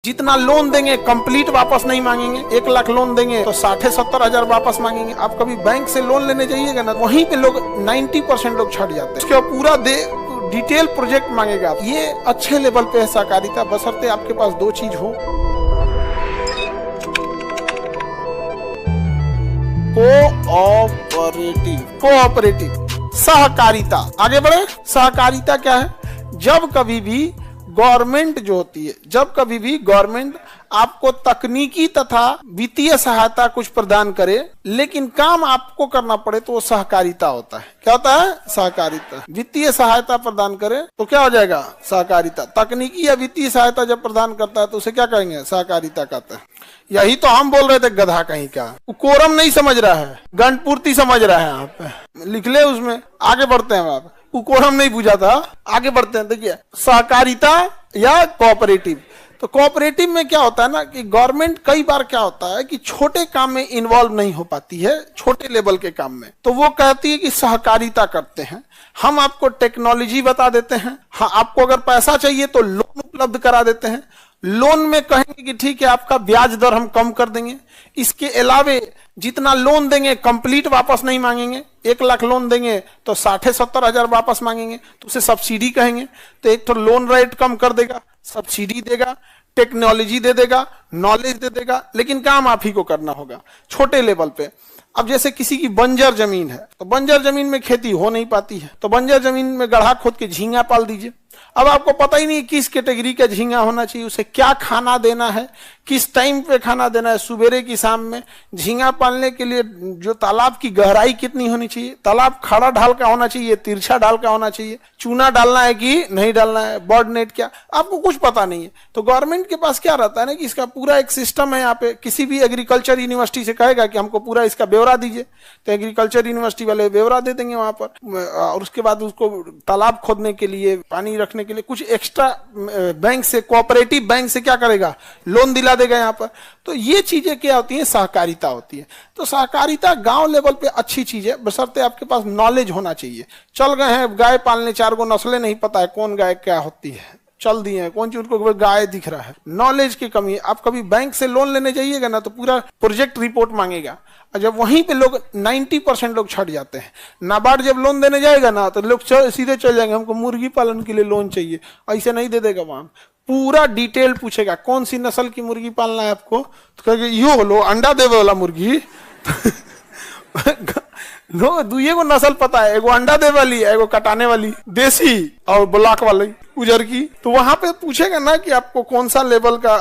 जितना लोन देंगे कंप्लीट वापस नहीं मांगेंगे। 1 लाख लोन देंगे तो 60-70 हजार वापस मांगेंगे। आप कभी बैंक से लोन लेने जाइएगा ना, वहीं पे लोग 90% लोग छट जाते हैं। उसके बाद पूरा डिटेल प्रोजेक्ट मांगेगा। ये अच्छे लेवल पे है सहकारिता, बशर्ते आपके पास 2 चीज हो। कोऑपरेटिव सहकारिता। आगे बढ़े। सहकारिता क्या है? जब कभी भी गवर्नमेंट जो होती है, जब कभी भी गवर्नमेंट आपको तकनीकी तथा वित्तीय सहायता कुछ प्रदान करे, लेकिन काम आपको करना पड़े, तो वो सहकारिता होता है। क्या होता है? सहकारिता। वित्तीय सहायता प्रदान करे तो क्या हो जाएगा? सहकारिता। तकनीकी या वित्तीय सहायता जब प्रदान करता है तो उसे क्या कहेंगे? सहकारिता कहते हैं। यही तो हम बोल रहे थे, गधा कहीं का। कोरम नहीं समझ रहा है, गणपूर्ति समझ रहा है। आप लिख ले उसमें। आगे बढ़ते हैं। आप कोरम नहीं पूछा था, आगे बढ़ते हैं। देखिए, सहकारिता या कोऑपरेटिव। तो कोऑपरेटिव में क्या होता है ना कि गवर्नमेंट कई बार क्या होता है कि छोटे काम में इन्वॉल्व नहीं हो पाती है, छोटे लेवल के काम में, तो वो कहती है कि सहकारिता करते हैं, हम आपको टेक्नोलॉजी बता देते हैं, हाँ आपको अगर पैसा चाहिए तो लोन उपलब्ध करा देते हैं। लोन में कहेंगे कि ठीक है, आपका ब्याज दर हम कम कर देंगे। इसके अलावे जितना लोन देंगे कंप्लीट वापस नहीं मांगेंगे। 1 लाख लोन देंगे तो 60-70 हजार वापस मांगेंगे, तो उसे सब्सिडी कहेंगे। तो एक तो लोन रेट कम कर देगा, सब्सिडी देगा, टेक्नोलॉजी दे देगा, नॉलेज दे देगा, लेकिन काम आप ही को करना होगा छोटे लेवल पे। अब जैसे किसी की बंजर जमीन है, तो बंजर जमीन में खेती हो नहीं पाती है, तो बंजर जमीन में गड्ढा खोद के झींगा पाल दीजिए। अब आपको पता ही नहीं किस कैटेगरी का झींगा होना चाहिए, उसे क्या खाना देना है, किस टाइम पे खाना देना है, सुबेरे की शाम में। झींगा पालने के लिए जो तालाब की गहराई कितनी होनी चाहिए, तालाब खड़ा ढाल का होना चाहिए, तिरछा ढाल का होना चाहिए, चूना डालना है कि नहीं डालना है, बर्ड नेट क्या, आपको कुछ पता नहीं है। तो गवर्नमेंट के पास क्या रहता है ना कि इसका पूरा एक सिस्टम है। यहाँ पे किसी भी एग्रीकल्चर यूनिवर्सिटी से कहेगा कि हमको पूरा इसका ब्यौरा दीजिए, तो एग्रीकल्चर यूनिवर्सिटी वाले ब्यौरा दे देंगे वहां पर। और उसके बाद उसको तालाब खोदने के लिए, पानी रखने के लिए कुछ एक्स्ट्रा बैंक से, कोऑपरेटिव बैंक से क्या करेगा? लोन दिला देगा यहाँ पर। तो ये चीजें क्या होती हैं? सहकारिता होती है। तो सहकारिता गांव लेवल पे अच्छी चीज है, बशर्ते आपके पास नॉलेज होना चाहिए। चल गए हैं गाय पालने, 4 गो नस्लें नहीं पता है कौन गाय क्या होती है, चल दिए हैं, कौन सी उनको गाय दिख रहा है। नॉलेज की कमी है। आप कभी बैंक से लोन लेने जाइएगा ना, तो पूरा प्रोजेक्ट रिपोर्ट मांगेगा, और जब वहीं पे लोग 90% लोग छट जाते हैं। नाबार्ड जब लोन देने जाएगा ना, तो लोग सीधे चल जाएंगे, हमको मुर्गी पालन के लिए लोन चाहिए, ऐसे नहीं दे देगा। वहां पूरा डिटेल पूछेगा, कौन सी नस्ल की मुर्गी पालना है आपको, तो कहेगा यो लो अंडा देवे वाला मुर्गी। लो दुए को नस्ल पता है, एगो अंडा दे वाली, एगो कटाने वाली, देसी और ब्लॉक वाली उजर की। तो वहां पे पूछेगा ना कि आपको कौन सा लेवल का